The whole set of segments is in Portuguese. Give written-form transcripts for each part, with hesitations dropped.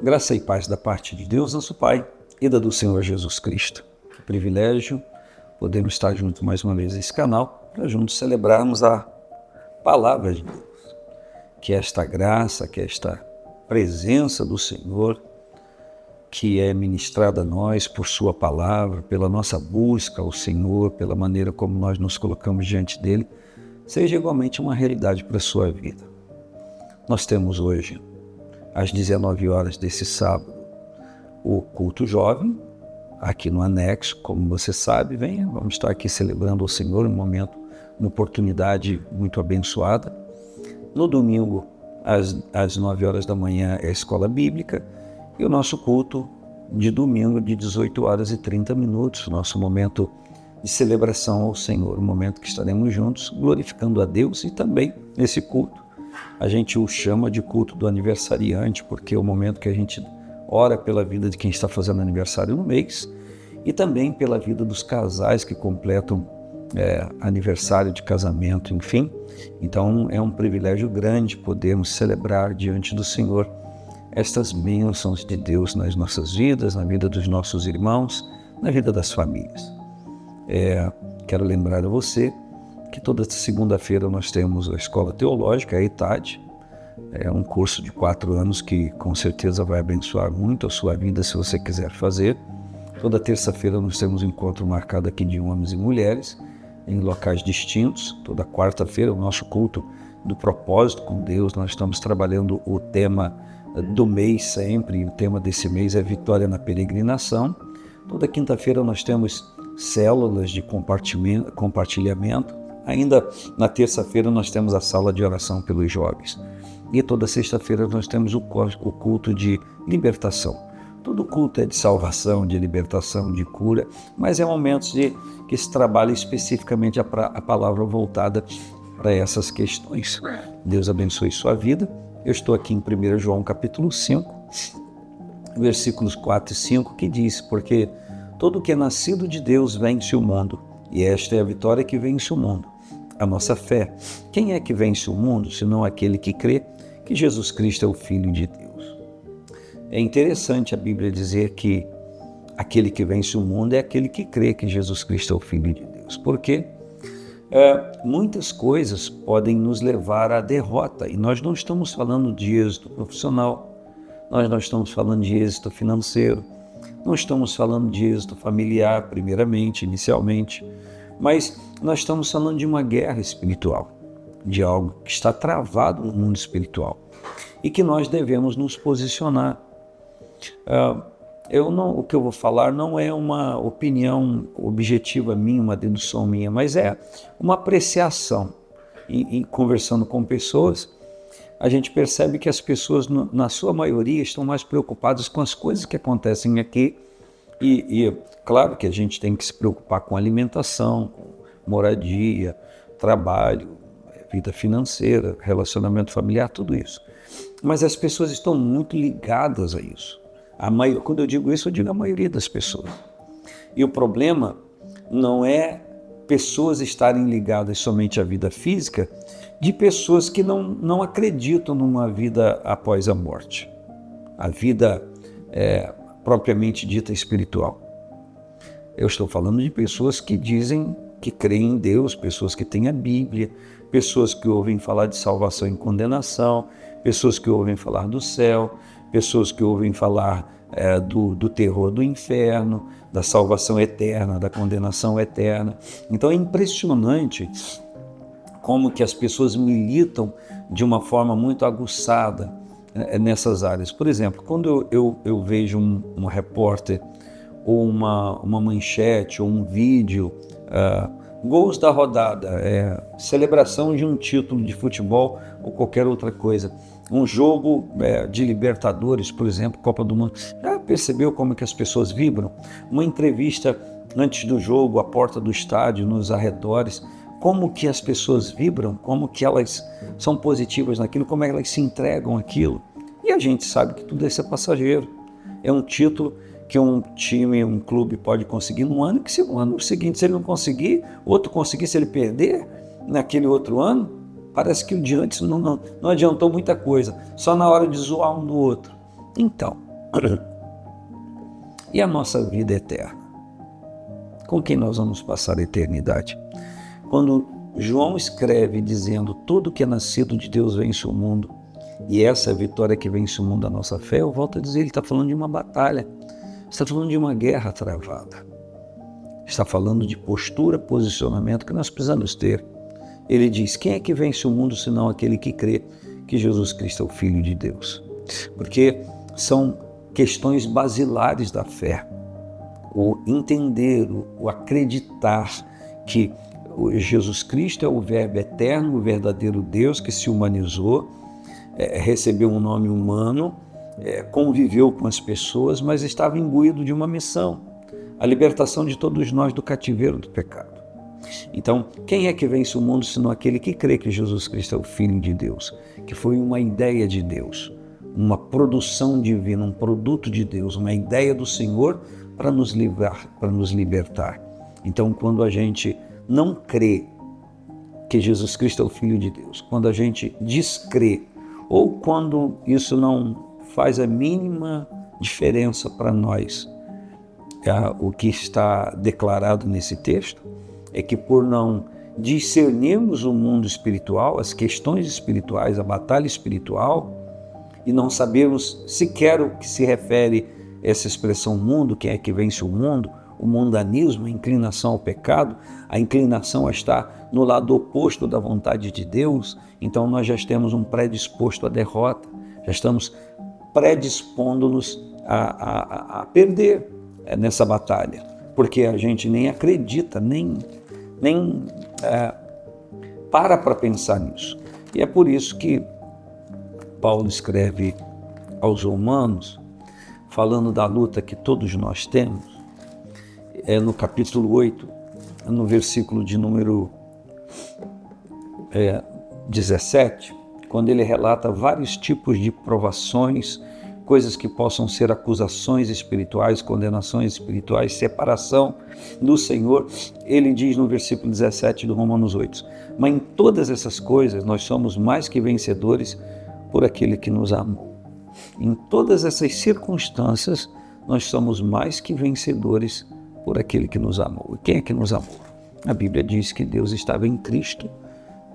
Graça e paz da parte de Deus, nosso Pai, e da do Senhor Jesus Cristo. Que privilégio podermos estar juntos mais uma vez nesse canal, para juntos celebrarmos a palavra de Deus. Que esta graça, que esta presença do Senhor, que é ministrada a nós por sua palavra, pela nossa busca ao Senhor, pela maneira como nós nos colocamos diante dele, seja igualmente uma realidade para a sua vida. Nós temos hoje, às 19 horas desse sábado, o culto jovem, aqui no anexo, como você sabe, venha, vamos estar aqui celebrando o Senhor, um momento, uma oportunidade muito abençoada. No domingo, às 9 horas da manhã, é a escola bíblica, e o nosso culto de domingo, de 18 horas e 30 minutos, nosso momento de celebração ao Senhor, um momento que estaremos juntos, glorificando a Deus, e também nesse culto a gente o chama de culto do aniversariante, porque é o momento que a gente ora pela vida de quem está fazendo aniversário no mês e também pela vida dos casais que completam aniversário de casamento, enfim. Então é um privilégio grande podermos celebrar diante do Senhor estas bênçãos de Deus nas nossas vidas, na vida dos nossos irmãos, na vida das famílias. Quero lembrar a você que toda segunda-feira nós temos a Escola Teológica, a ETAD, é um curso de 4 anos que com certeza vai abençoar muito a sua vida se você quiser fazer. Toda terça-feira nós temos um encontro marcado aqui de homens e mulheres em locais distintos. Toda quarta-feira o nosso culto do propósito com Deus, nós estamos trabalhando o tema do mês sempre, e o tema desse mês é Vitória na Peregrinação. Toda quinta-feira nós temos células de compartilhamento. Ainda na terça-feira nós temos a sala de oração pelos jovens. E toda sexta-feira nós temos o culto de libertação. Todo culto é de salvação, de libertação, de cura, mas é momentos que se trabalha especificamente a palavra voltada para essas questões. Deus abençoe sua vida. Eu estou aqui em 1 João capítulo 5, versículos 4 e 5, que diz: porque todo que é nascido de Deus vence o mundo, e esta é a vitória que vence o mundo, a nossa fé. Quem é que vence o mundo, senão aquele que crê que Jesus Cristo é o Filho de Deus? É interessante a Bíblia dizer que aquele que vence o mundo é aquele que crê que Jesus Cristo é o Filho de Deus, porque muitas coisas podem nos levar à derrota, e nós não estamos falando de êxito profissional, nós não estamos falando de êxito financeiro, não estamos falando de êxito familiar, primeiramente, inicialmente, mas nós estamos falando de uma guerra espiritual, de algo que está travado no mundo espiritual e que nós devemos nos posicionar. O que eu vou falar não é uma opinião objetiva minha, uma dedução minha, mas é uma apreciação. E conversando com pessoas, a gente percebe que as pessoas, na sua maioria, estão mais preocupadas com as coisas que acontecem aqui. E claro que a gente tem que se preocupar com alimentação, com moradia, trabalho, vida financeira, relacionamento familiar, tudo isso. Mas as pessoas estão muito ligadas a isso. Quando eu digo isso, eu digo a maioria das pessoas. E o problema não é pessoas estarem ligadas somente à vida física, de pessoas que não acreditam numa vida após a morte. A vida propriamente dita espiritual. Eu estou falando de pessoas que dizem que creem em Deus, pessoas que têm a Bíblia, pessoas que ouvem falar de salvação e condenação, pessoas que ouvem falar do céu, pessoas que ouvem falar do terror do inferno, da salvação eterna, da condenação eterna. Então é impressionante como que as pessoas militam de uma forma muito aguçada nessas áreas. Por exemplo, quando eu vejo um repórter ou uma manchete ou um vídeo, gols da rodada, celebração de um título de futebol ou qualquer outra coisa, um jogo de Libertadores, por exemplo, Copa do Mundo, já percebeu como que as pessoas vibram? Uma entrevista antes do jogo, à porta do estádio, nos arredores, como que as pessoas vibram, como que elas são positivas naquilo, como elas se entregam àquilo. E a gente sabe que tudo isso é passageiro. É um título que um time, um clube pode conseguir num ano, que se no ano seguinte, se ele não conseguir, outro conseguir, se ele perder naquele outro ano, parece que o de antes não adiantou muita coisa, só na hora de zoar um do outro. Então, E a nossa vida eterna? Com quem nós vamos passar a eternidade? Quando João escreve dizendo: tudo que é nascido de Deus vence o mundo, e essa é a vitória que vence o mundo, a nossa fé, eu volto a dizer, ele está falando de uma batalha, está falando de uma guerra travada, está falando de postura, posicionamento que nós precisamos ter. Ele diz: quem é que vence o mundo senão aquele que crê que Jesus Cristo é o Filho de Deus? Porque são questões basilares da fé, o entender, o acreditar que Jesus Cristo é o Verbo eterno, o verdadeiro Deus que se humanizou, recebeu um nome humano, conviveu com as pessoas, mas estava imbuído de uma missão, a libertação de todos nós do cativeiro do pecado. Então, quem é que vence o mundo senão aquele que crê que Jesus Cristo é o Filho de Deus, que foi uma ideia de Deus, uma produção divina, um produto de Deus, uma ideia do Senhor para nos livrar, para nos libertar. Então, quando a gente não crê que Jesus Cristo é o Filho de Deus, quando a gente descrê, ou quando isso não faz a mínima diferença para nós, o que está declarado nesse texto é que por não discernirmos o mundo espiritual, as questões espirituais, a batalha espiritual, e não sabermos sequer o que se refere essa expressão mundo, quem é que vence o mundanismo, a inclinação ao pecado, a inclinação a estar no lado oposto da vontade de Deus, então nós já estamos predisposto à derrota, já estamos predispondo-nos a perder nessa batalha, porque a gente nem acredita, nem para pensar nisso. E é por isso que Paulo escreve aos Romanos, falando da luta que todos nós temos, no capítulo 8, no versículo de número 17, quando ele relata vários tipos de provações, coisas que possam ser acusações espirituais, condenações espirituais, separação do Senhor. Ele diz no versículo 17 do Romanos 8, mas em todas essas coisas nós somos mais que vencedores por aquele que nos amou. Em todas essas circunstâncias, nós somos mais que vencedores por aquele que nos amou. E quem é que nos amou? A Bíblia diz que Deus estava em Cristo,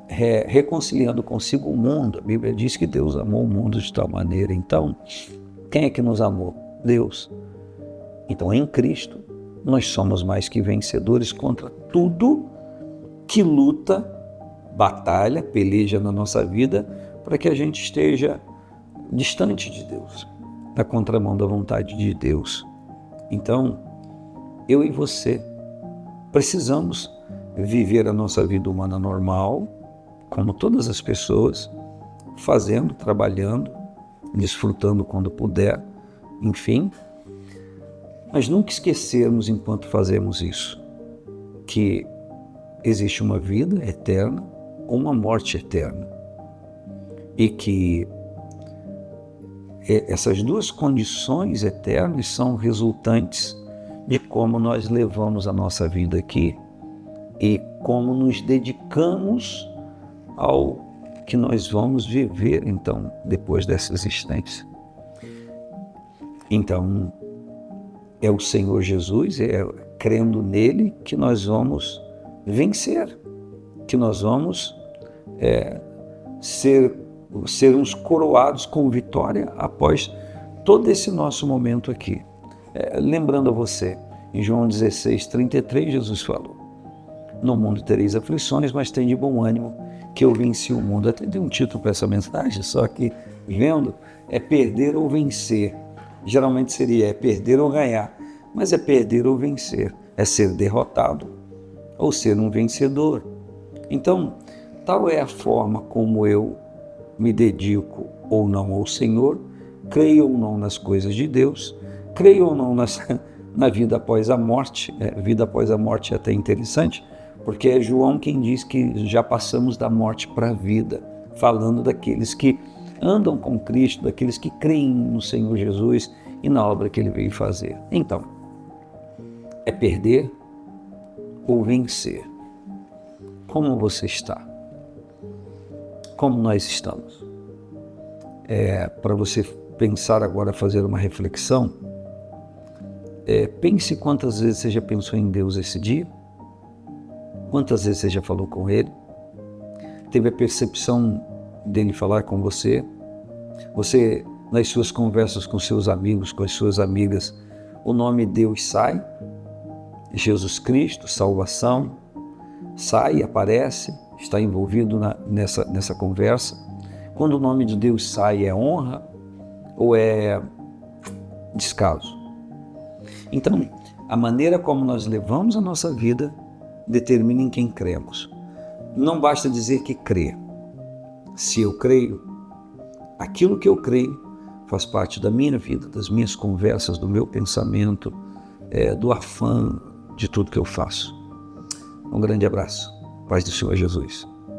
reconciliando consigo o mundo. A Bíblia diz que Deus amou o mundo de tal maneira. Então, quem é que nos amou? Deus. Então, em Cristo, nós somos mais que vencedores contra tudo que luta, batalha, peleja na nossa vida, para que a gente esteja distante de Deus, na contramão da vontade de Deus. Então, eu e você precisamos viver a nossa vida humana normal, como todas as pessoas, fazendo, trabalhando, desfrutando quando puder, enfim, mas nunca esquecermos, enquanto fazemos isso, que existe uma vida eterna ou uma morte eterna, e que essas duas condições eternas são resultantes de como nós levamos a nossa vida aqui e como nos dedicamos ao que nós vamos viver, então, depois dessa existência. Então, é o Senhor Jesus, crendo nele, que nós vamos vencer, que nós vamos sermos coroados com vitória após todo esse nosso momento aqui. Lembrando a você, em João 16:33, Jesus falou: no mundo tereis aflições, mas tem de bom ânimo, que eu venci o mundo. Até dei um título para essa mensagem, só que, vendo, é perder ou vencer. Geralmente seria perder ou ganhar, mas é perder ou vencer, é ser derrotado ou ser um vencedor. Então, tal é a forma como eu me dedico ou não ao Senhor, creio ou não nas coisas de Deus, creio ou não na vida após a morte. Vida após a morte é até interessante, porque é João quem diz que já passamos da morte para a vida, falando daqueles que andam com Cristo, daqueles que creem no Senhor Jesus e na obra que Ele veio fazer. Então, é perder ou vencer. Como você está? Como nós estamos? Para você pensar agora, fazer uma reflexão. Pense quantas vezes você já pensou em Deus esse dia, quantas vezes você já falou com Ele, teve a percepção dele falar com você, nas suas conversas com seus amigos, com as suas amigas, o nome Deus sai, Jesus Cristo, salvação, sai, aparece, está envolvido nessa conversa. Quando o nome de Deus sai, é honra ou é descaso? Então, a maneira como nós levamos a nossa vida determina em quem cremos. Não basta dizer que crê. Se eu creio, aquilo que eu creio faz parte da minha vida, das minhas conversas, do meu pensamento, do afã de tudo que eu faço. Um grande abraço. Paz do Senhor Jesus.